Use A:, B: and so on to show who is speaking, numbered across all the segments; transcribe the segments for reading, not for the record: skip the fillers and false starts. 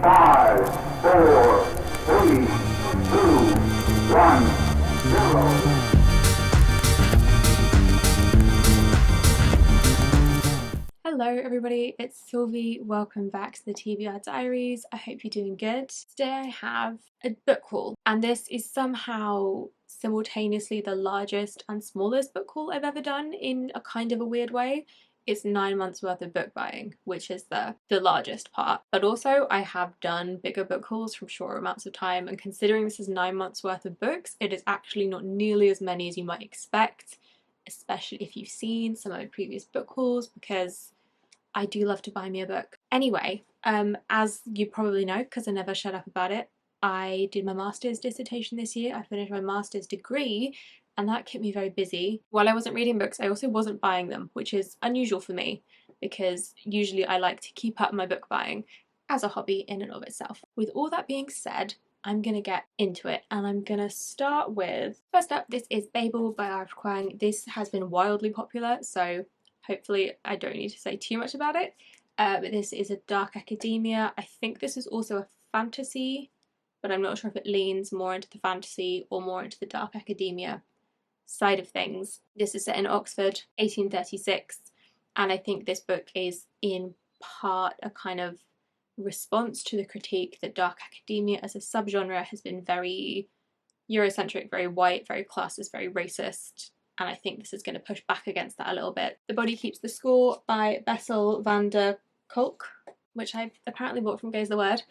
A: 5, 4, 3, 2, 1, 0.
B: Hello everybody, it's Sylvie. Welcome back to the TBR Diaries. I hope you're doing good. Today I have a book haul, and this is somehow simultaneously the largest and smallest book haul I've ever done in a kind of a weird way. It's 9 months worth of book buying, which is the largest part. But also I have done bigger book hauls from shorter amounts of time, and considering this is 9 months worth of books, it is actually not nearly as many as you might expect, especially if you've seen some of my previous book hauls, because I do love to buy me a book. Anyway, as you probably know, because I never shut up about it, I did my master's dissertation this year. I finished my master's degree, and that kept me very busy. While I wasn't reading books, I also wasn't buying them, which is unusual for me, because usually I like to keep up my book buying as a hobby in and of itself. With all that being said, I'm gonna get into it, and I'm gonna start with, first up, this is Babel by Aoife Kuang. This has been wildly popular, so hopefully I don't need to say too much about it. But this is a dark academia. I think this is also a fantasy, but I'm not sure if it leans more into the fantasy or more into the dark academia side of things. This is set in Oxford, 1836, and I think this book is in part a kind of response to the critique that dark academia as a subgenre has been very Eurocentric, very white, very classist, very racist, and I think this is going to push back against that a little bit. The Body Keeps the Score by Bessel van der Kolk, which I apparently bought from Gaze the Word.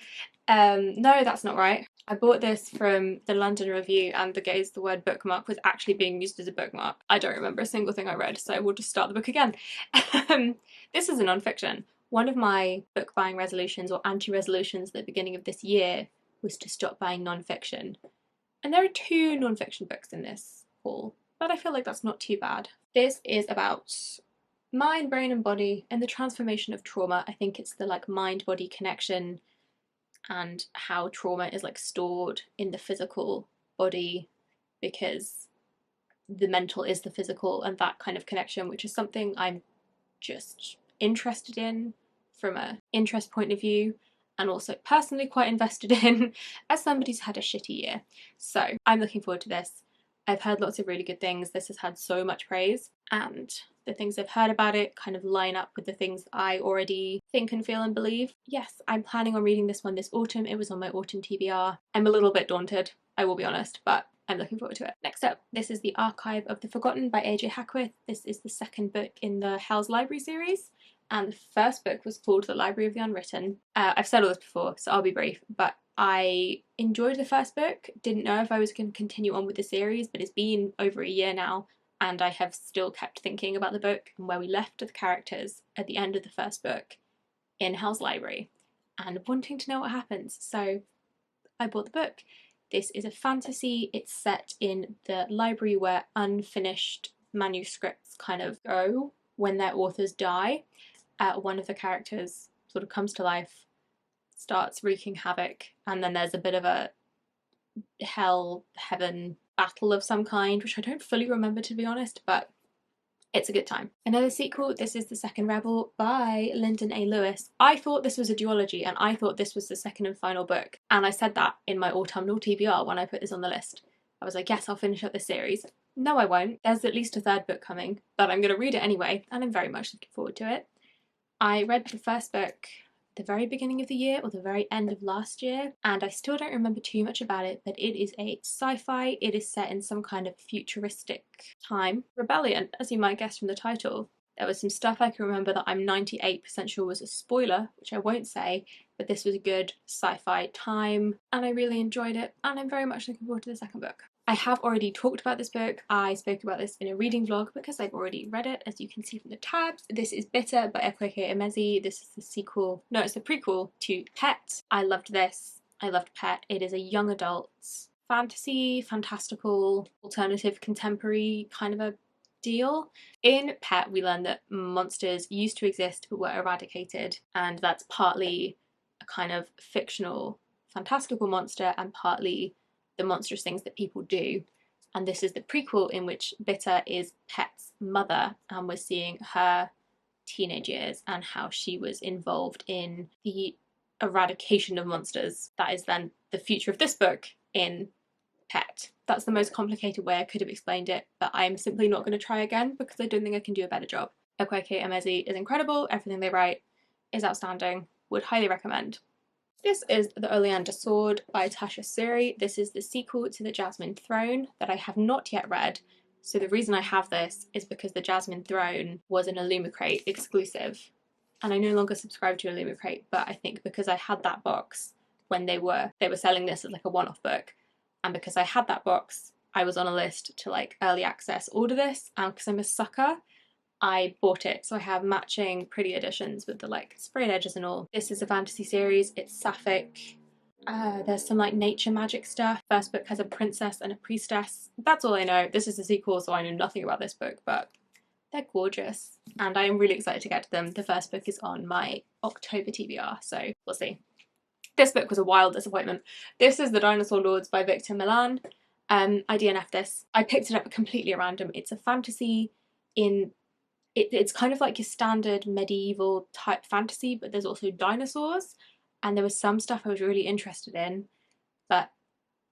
B: No, that's not right. I bought this from the London Review, and the Gaze the Word bookmark was actually being used as a bookmark. I don't remember a single thing I read, so we'll just start the book again. This is a non-fiction. One of my book buying resolutions or anti-resolutions at the beginning of this year was to stop buying non-fiction. And there are 2 non-fiction books in this haul, but I feel like that's not too bad. This is about mind, brain and body and the transformation of trauma. I think it's the mind-body connection and how trauma is stored in the physical body because the mental is the physical, and that kind of connection, which is something I'm just interested in from an interest point of view, and also personally quite invested in as somebody who's had a shitty year. So I'm looking forward to this. I've heard lots of really good things. This has had so much praise, and the things I've heard about it kind of line up with the things I already think and feel and believe. Yes, I'm planning on reading this one this autumn. It was on my autumn TBR. I'm a little bit daunted, I will be honest, but I'm looking forward to it. Next up, this is The Archive of the Forgotten by AJ Hackwith. This is the second book in the Hell's Library series, and the first book was called The Library of the Unwritten. I've said all this before, so I'll be brief, but I enjoyed the first book, didn't know if I was going to continue on with the series, but it's been over a year now, and I have still kept thinking about the book and where we left the characters at the end of the first book in Hell's Library, and wanting to know what happens, so I bought the book. This is a fantasy. It's set in the library where unfinished manuscripts kind of go when their authors die. One of the characters sort of comes to life, starts wreaking havoc, and then there's a bit of a hell-heaven battle of some kind, which I don't fully remember, to be honest, but it's a good time. Another sequel, this is The Second Rebel by Linden A. Lewis. I thought this was a duology, and I thought this was the second and final book, and I said that in my autumnal TBR when I put this on the list. I was like, yes, I'll finish up this series. No, I won't. There's at least a third book coming, but I'm going to read it anyway, and I'm very much looking forward to it. I read the first book the very beginning of the year or the very end of last year, and I still don't remember too much about it, but it is a sci-fi. It is set in some kind of futuristic time. Rebellion, as you might guess from the title. There was some stuff I can remember that I'm 98% sure was a spoiler, which I won't say, but this was a good sci-fi time, and I really enjoyed it, and I'm very much looking forward to the second book. I have already talked about this book. I spoke about this in a reading vlog because I've already read it, as you can see from the tabs. This is Bitter by Akwaeke Emezi. This is the sequel, no, it's the prequel to Pet. I loved this. I loved Pet. It is a young adult fantasy, fantastical, alternative, contemporary kind of a deal. In Pet, we learn that monsters used to exist but were eradicated, and that's partly a kind of fictional, fantastical monster and partly the monstrous things that people do. And this is the prequel in which Bitter is Pet's mother, and we're seeing her teenage years and how she was involved in the eradication of monsters. That is then the future of this book in pet. That's the most complicated way I could have explained it, but I'm simply not going to try again because I don't think I can do a better job. Akwaeke Emezi is incredible. Everything they write is outstanding. Would highly recommend. This is the Oleander Sword by Tasha Suri. This is the sequel to the Jasmine Throne that I have not yet read. So the reason I have this is because the Jasmine Throne was an Illumicrate exclusive. And I no longer subscribe to Illumicrate, but I think because I had that box when they were selling this as like a one-off book, and because I had that box, I was on a list to like early access order this, and because I'm a sucker, I bought it. So I have matching pretty editions with the like sprayed edges and all. This is a fantasy series. It's sapphic. There's some like nature magic stuff. First book has a princess and a priestess. That's all I know. This is a sequel, so I know nothing about this book, but they're gorgeous and I am really excited to get to them. The first book is on my October TBR, so we'll see. This book was a wild disappointment. This is The Dinosaur Lords by Victor Milan. I DNF'd this. I picked it up completely at random. It's a fantasy in... It's kind of like your standard medieval type fantasy, but there's also dinosaurs. And there was some stuff I was really interested in, but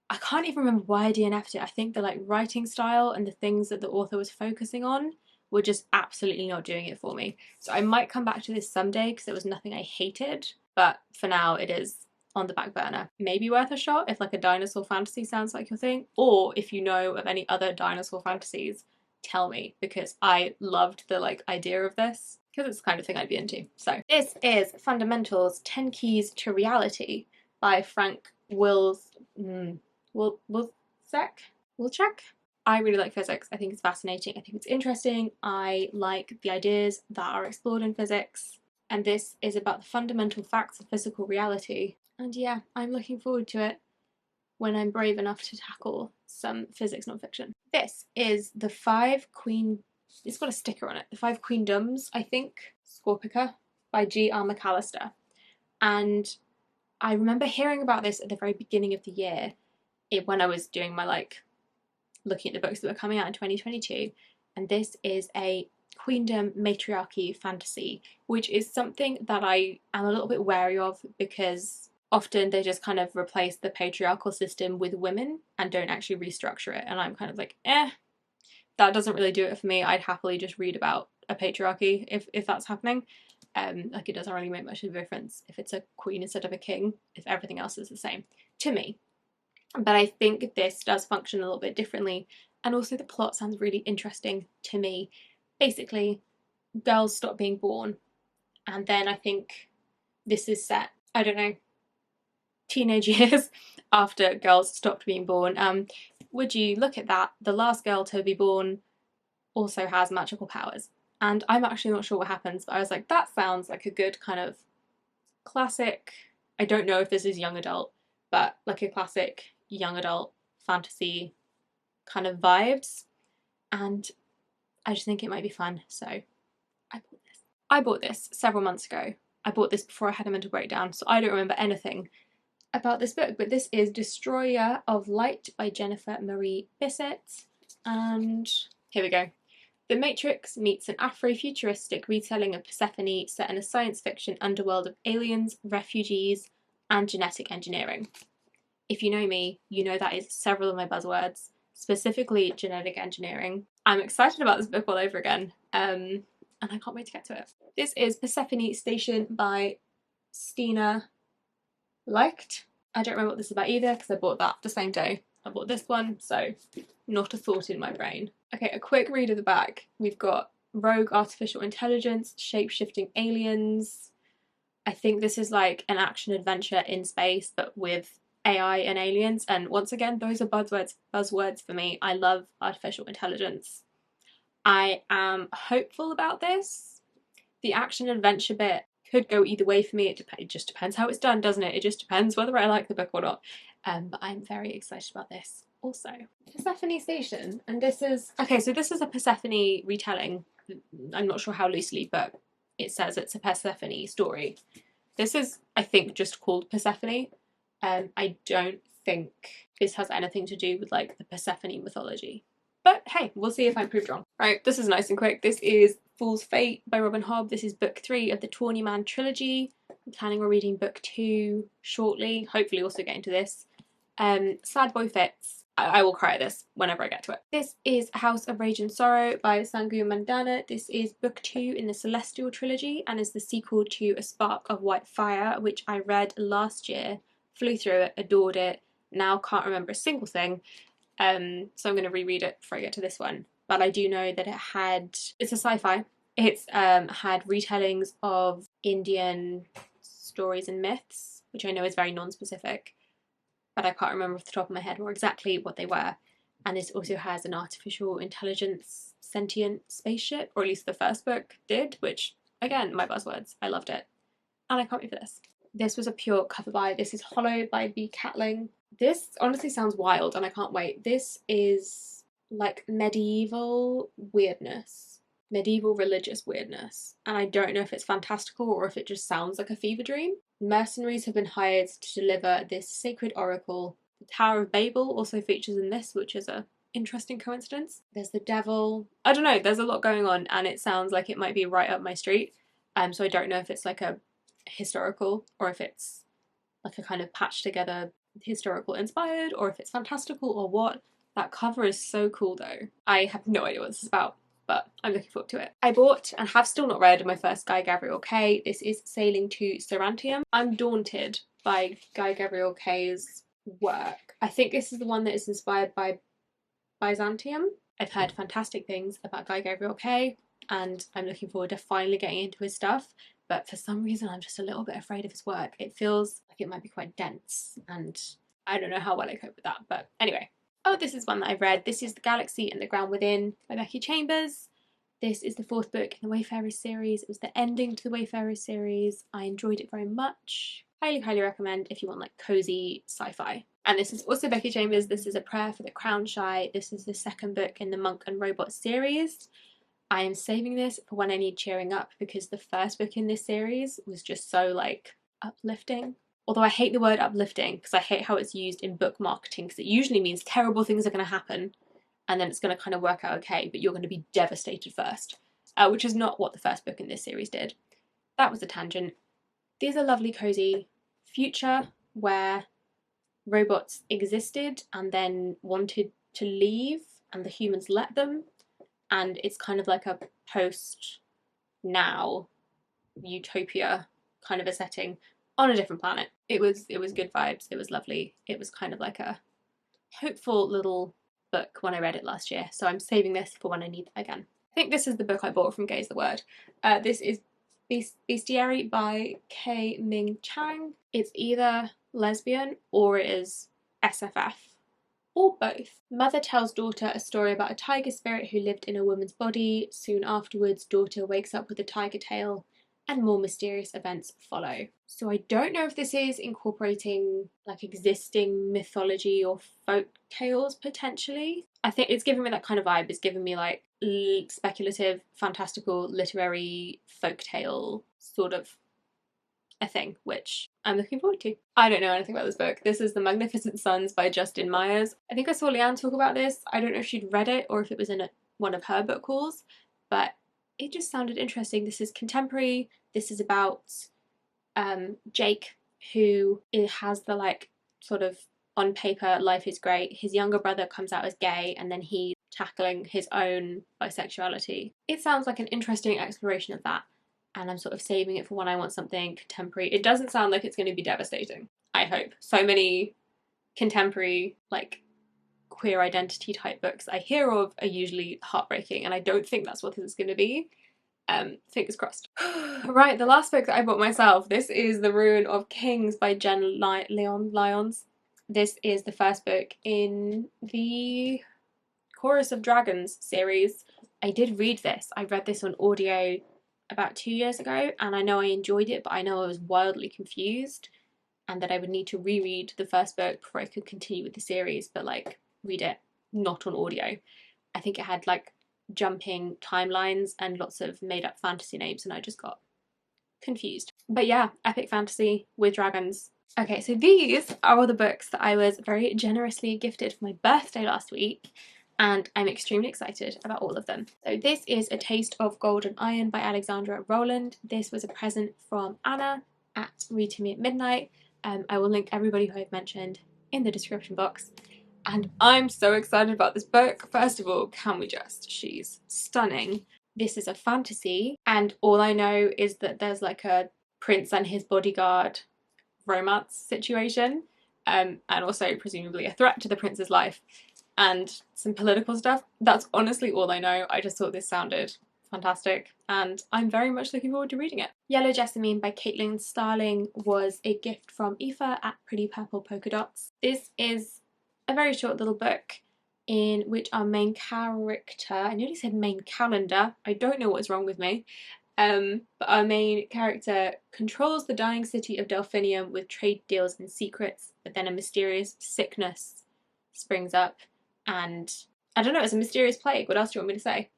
B: I can't even remember why I DNF'd it. I think the like writing style and the things that the author was focusing on were just absolutely not doing it for me. So I might come back to this someday because there was nothing I hated, but for now it is on the back burner. Maybe worth a shot if like a dinosaur fantasy sounds like your thing, or if you know of any other dinosaur fantasies, tell me, because I loved the like idea of this, because it's the kind of thing I'd be into. So this is Fundamentals 10 Keys to Reality by Frank Wilczek. I really like physics. I think it's fascinating. I think it's interesting. I like the ideas that are explored in physics. And this is about the fundamental facts of physical reality. And yeah, I'm looking forward to it when I'm brave enough to tackle some physics non-fiction. This is the 5 Queen... It's got a sticker on it. The 5 Queendoms, I think. Scorpica by G.R. Macallister. And I remember hearing about this at the very beginning of the year when I was doing my like looking at the books that were coming out in 2022, and this is a queendom matriarchy fantasy, which is something that I am a little bit wary of because often they just kind of replace the patriarchal system with women and don't actually restructure it, and I'm kind of like, that doesn't really do it for me. I'd happily just read about a patriarchy if that's happening. Like it doesn't really make much of a difference if it's a queen instead of a king, if everything else is the same to me. But I think this does function a little bit differently, and also the plot sounds really interesting to me. Basically, girls stop being born, and then I think this is set, I don't know, teenage years after girls stopped being born. Would you look at that, the last girl to be born also has magical powers. And I'm actually not sure what happens, but I was like, that sounds like a good kind of classic, I don't know if this is young adult, but like a classic young adult fantasy kind of vibes, and I just think it might be fun, so I bought this. I bought this several months ago. I bought this before I had a mental breakdown, so I don't remember anything about this book, but this is Destroyer of Light by Jennifer Marie Bissett, and here we go. The Matrix meets an Afro-futuristic retelling of Persephone set in a science fiction underworld of aliens, refugees, and genetic engineering. If you know me, you know that is several of my buzzwords, specifically genetic engineering. I'm excited about this book all over again, and I can't wait to get to it. This is Persephone Station by Stina, Leicht. I don't remember what this is about either because I bought that the same day I bought this one, so not a thought in my brain. Okay, a quick read of the back. We've got rogue artificial intelligence, shape-shifting aliens. I think this is like an action adventure in space but with AI and aliens, and once again those are buzzwords for me. I love artificial intelligence. I am hopeful about this. The action adventure bit could go either way for me. It just depends how it's done, doesn't it? It just depends whether I like the book or not. But I'm very excited about this also. Persephone Station, and this is okay, so this is a Persephone retelling. I'm not sure how loosely, but it says it's a Persephone story. This is, I think, just called Persephone. I don't think this has anything to do with like the Persephone mythology. But hey, we'll see if I'm proved wrong. Right, this is nice and quick. This is Fool's Fate by Robin Hobb. This is book 3 of the Tawny Man trilogy. I'm planning on reading book 2 shortly, hopefully also getting to this. Sad Boy Fits. I will cry at this whenever I get to it. This is House of Rage and Sorrow by Sangu and Mandanna. This is book 2 in the Celestial trilogy and is the sequel to A Spark of White Fire, which I read last year, flew through it, adored it, now can't remember a single thing. So I'm going to reread it before I get to this one. But I do know that it's a sci-fi. It's had retellings of Indian stories and myths, which I know is very non-specific, but I can't remember off the top of my head more exactly what they were. And this also has an artificial intelligence sentient spaceship, or at least the first book did, which, again, my buzzwords. I loved it. And I can't wait for this. This was a pure cover buy. This is Hollow by B. Catling. This honestly sounds wild and I can't wait. This is like medieval weirdness. Medieval religious weirdness. And I don't know if it's fantastical or if it just sounds like a fever dream. Mercenaries have been hired to deliver this sacred oracle. The Tower of Babel also features in this, which is a interesting coincidence. There's the devil. I don't know, there's a lot going on and it sounds like it might be right up my street. So I don't know if it's like a historical or if it's like a kind of patched together historical inspired or if it's fantastical or what. That cover is so cool though. I have no idea what this is about, but I'm looking forward to it. I bought and have still not read my first Guy Gavriel Kay. This is Sailing to Sarantium. I'm daunted by Guy Gavriel Kay's work. I think this is the one that is inspired by Byzantium. I've heard fantastic things about Guy Gavriel Kay and I'm looking forward to finally getting into his stuff, but for some reason I'm just a little bit afraid of his work. It feels like it might be quite dense and I don't know how well I cope with that, but anyway. Oh, this is one that I've read. This is The Galaxy and the Ground Within by Becky Chambers. This is the 4th book in the Wayfarers series. It was the ending to the Wayfarers series. I enjoyed it very much. Highly, highly recommend if you want like cozy sci-fi. And this is also Becky Chambers. This is A Prayer for the Crown Shy. This is the 2nd book in the Monk and Robot series. I am saving this for when I need cheering up because the 1st book in this series was just so like uplifting. Although I hate the word uplifting because I hate how it's used in book marketing because it usually means terrible things are going to happen and then it's going to kind of work out okay, but you're going to be devastated first, which is not what the 1st book in this series did. That was a tangent. These are lovely cozy future where robots existed and then wanted to leave and the humans let them, and it's kind of like a post-now utopia kind of a setting on a different planet. It was good vibes. It was lovely. It was kind of like a hopeful little book when I read it last year. So I'm saving this for when I need it again. I think this is the book I bought from Gaze the Word. This is Bestiary by K-Ming Chang. It's either lesbian or it is SFF. Or both. Mother tells daughter a story about a tiger spirit who lived in a woman's body. Soon afterwards, daughter wakes up with a tiger tail and more mysterious events follow. So I don't know if this is incorporating like existing mythology or folk tales potentially. I think it's giving me that kind of vibe. It's giving me like speculative, fantastical, literary folk tale sort of a thing, which I'm looking forward to. I don't know anything about this book. This is The Magnificent Sons by Justin Myers. I think I saw Leanne talk about this. I don't know if she'd read it or if it was in one of her book hauls, but it just sounded interesting. This is contemporary. This is about Jake, who has the like sort of on paper life is great. His younger brother comes out as gay and then he's tackling his own bisexuality. It sounds like an interesting exploration of that, and I'm sort of saving it for when I want something contemporary. It doesn't sound like it's going to be devastating, I hope. So many contemporary like queer identity type books I hear of are usually heartbreaking, and I don't think that's what this is going to be. Fingers crossed. Right, the last book that I bought myself. This is The Ruin of Kings by Jen Lyons. This is the 1st book in the Chorus of Dragons series. I did read this. I read this on audio about 2 years ago, and I know I enjoyed it, but I know I was wildly confused and that I would need to reread the 1st book before I could continue with the series, but like read it not on audio. I think it had like jumping timelines and lots of made up fantasy names and I just got confused. But yeah, epic fantasy with dragons. Okay, so these are all the books that I was very generously gifted for my birthday last week, and I'm extremely excited about all of them. So this is A Taste of Gold and Iron by Alexandra Rowland. This was a present from Anna. at Read to Me at Midnight. I will link everybody who I've mentioned in the description box. And I'm so excited about this book. First of all, she's stunning. This is a fantasy, and all I know is that there's like a prince and his bodyguard romance situation, and also presumably a threat to the prince's life, and some political stuff. That's honestly all I know. I just thought this sounded fantastic, and I'm very much looking forward to reading it. Yellow Jessamine by Catling Starling was a gift from Aoife at Pretty Purple Polka Dots. This is a very short little book in which our main character, I nearly said main calendar, I don't know what's wrong with me, but our main character controls the dying city of Delphinium with trade deals and secrets, but then a mysterious sickness springs up, and I don't know, it's a mysterious plague. What else do you want me to say?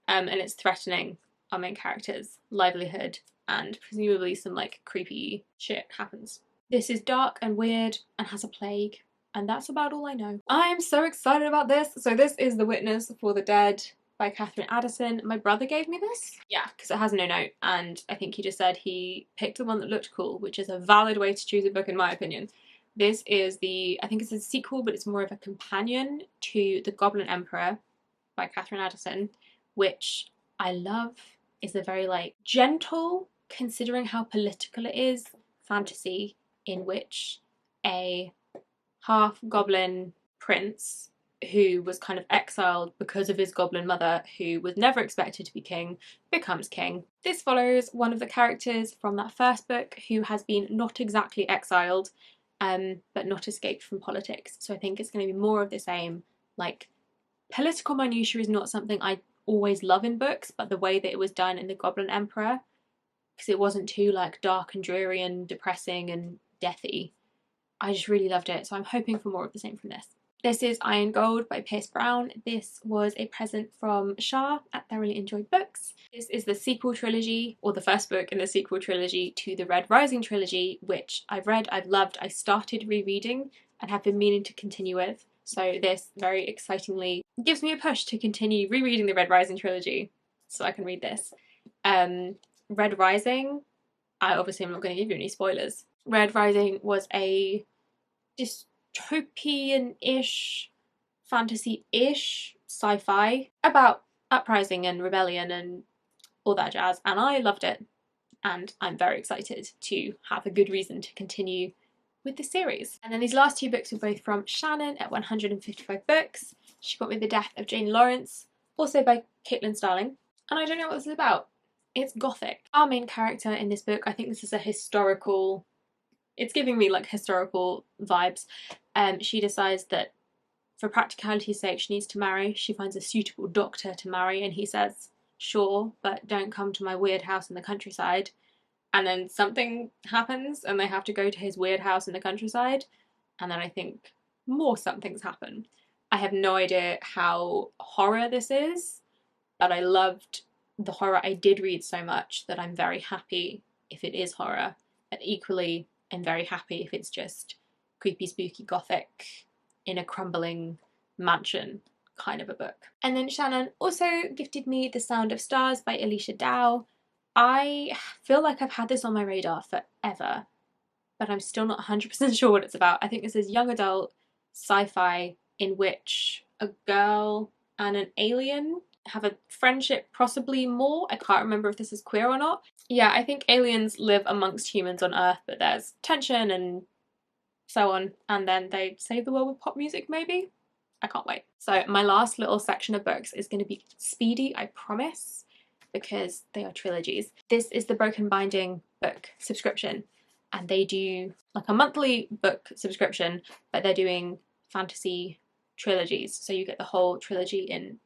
B: And it's threatening our main character's livelihood, and presumably some like creepy shit happens. This is dark and weird and has a plague, and that's about all I know. I am so excited about this. So this is The Witness for the Dead by Catherine Addison. My brother gave me this. Yeah, because it has no note, and I think he just said he picked the one that looked cool, which is a valid way to choose a book in my opinion. This is I think it's a sequel, but it's more of a companion to The Goblin Emperor by Catherine Addison, which I love. Is a very like gentle, considering how political it is, fantasy in which a half goblin prince who was kind of exiled because of his goblin mother, who was never expected to be king, becomes king. This follows one of the characters from that first book who has been not exactly exiled, but not escaped from politics. So I think it's going to be more of the same. Like, political minutiae is not something I always love in books, but the way that it was done in The Goblin Emperor, because it wasn't too like dark and dreary and depressing and deathy, I just really loved it. So I'm hoping for more of the same from this. This is Iron Gold by Pierce Brown. This was a present from Charr at Thoroughly Enjoyed Books. This is the sequel trilogy, or the first book in the sequel trilogy to the Red Rising trilogy, which I've read, I've loved, I started rereading and have been meaning to continue with. So this very excitingly gives me a push to continue rereading the Red Rising trilogy so I can read this. Red Rising, I'm not going to give you any spoilers. Red Rising was a dystopian-ish, fantasy-ish sci-fi about uprising and rebellion and all that jazz, and I loved it, and I'm very excited to have a good reason to continue with the series. And then these last two books were both from Shannon at 155 Books. She got me The Death of Jane Lawrence, also by Catling Starling, and I don't know what this is about. It's gothic. Our main character in this book, I think this is a historical, it's giving me like historical vibes. She decides that for practicality's sake she needs to marry. She finds a suitable doctor to marry, and he says, sure, but don't come to my weird house in the countryside. And then something happens and they have to go to his weird house in the countryside, and then I think more somethings happen. I have no idea how horror this is, but I loved the horror I did read so much that I'm very happy if it is horror, and equally I'm very happy if it's just creepy, spooky, gothic in a crumbling mansion kind of a book. And then Shannon also gifted me The Sound of Stars by Alicia Dow. I feel like I've had this on my radar forever, but I'm still not 100% sure what it's about. I think this is young adult sci-fi in which a girl and an alien have a friendship, possibly more. I can't remember if this is queer or not. Yeah, I think aliens live amongst humans on Earth, but there's tension and so on, and then they save the world with pop music maybe? I can't wait. So my last little section of books is going to be speedy, I promise, because they are trilogies. This is the Broken Binding book subscription, and they do like a monthly book subscription, but they're doing fantasy trilogies, so you get the whole trilogy in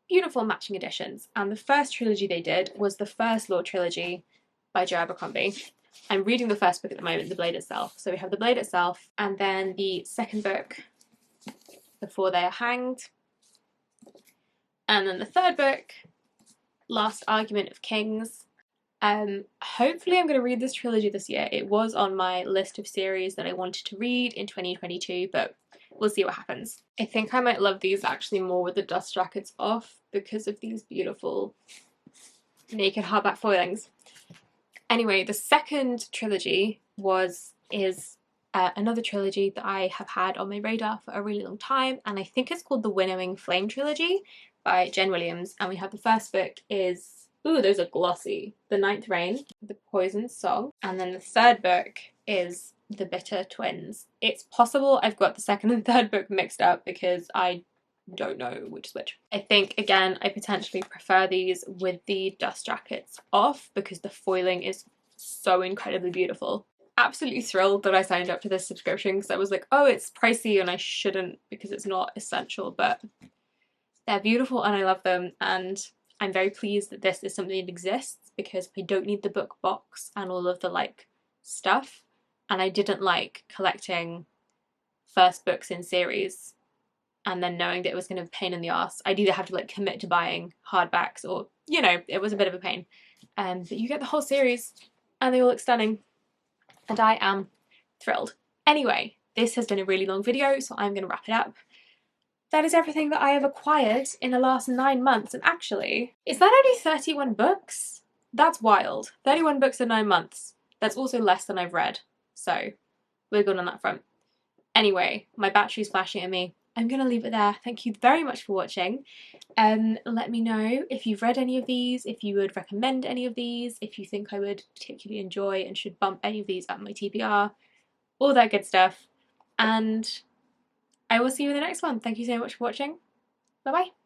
B: beautiful matching editions. And the first trilogy they did was the First Law trilogy by Joe Abercrombie. I'm reading the first book at the moment, The Blade Itself. So we have The Blade Itself, and then the second book, Before They Are Hanged, and then the third book, Last Argument of Kings. Hopefully I'm going to read this trilogy this year. It was on my list of series that I wanted to read in 2022, but we'll see what happens. I think I might love these actually more with the dust jackets off because of these beautiful naked hardback foilings. Anyway, the second trilogy is another trilogy that I have had on my radar for a really long time, and I think it's called the Winnowing Flame Trilogy by Jen Williams. And we have the first book is, ooh, those are glossy, The Ninth Rain, The Poison Song, and then the third book is The Bitter Twins. It's possible I've got the second and third book mixed up because I don't know which is which. I think, again, I potentially prefer these with the dust jackets off because the foiling is so incredibly beautiful. Absolutely thrilled that I signed up to this subscription because I was like, oh, it's pricey and I shouldn't because it's not essential, but they're beautiful and I love them, and I'm very pleased that this is something that exists because I don't need the book box and all of the like stuff, and I didn't like collecting first books in series and then knowing that it was going to be a pain in the ass. I'd either have to like commit to buying hardbacks or, you know, it was a bit of a pain. But you get the whole series and they all look stunning, and I am thrilled. Anyway, this has been a really long video, so I'm going to wrap it up. That is everything that I have acquired in the last 9 months, and actually, is that only 31 books? That's wild. 31 books in 9 months. That's also less than I've read, so we're good on that front. Anyway, my battery's flashing at me. I'm going to leave it there. Thank you very much for watching. Let me know if you've read any of these, if you would recommend any of these, if you think I would particularly enjoy and should bump any of these up my TBR, all that good stuff. And I will see you in the next one. Thank you so much for watching. Bye bye.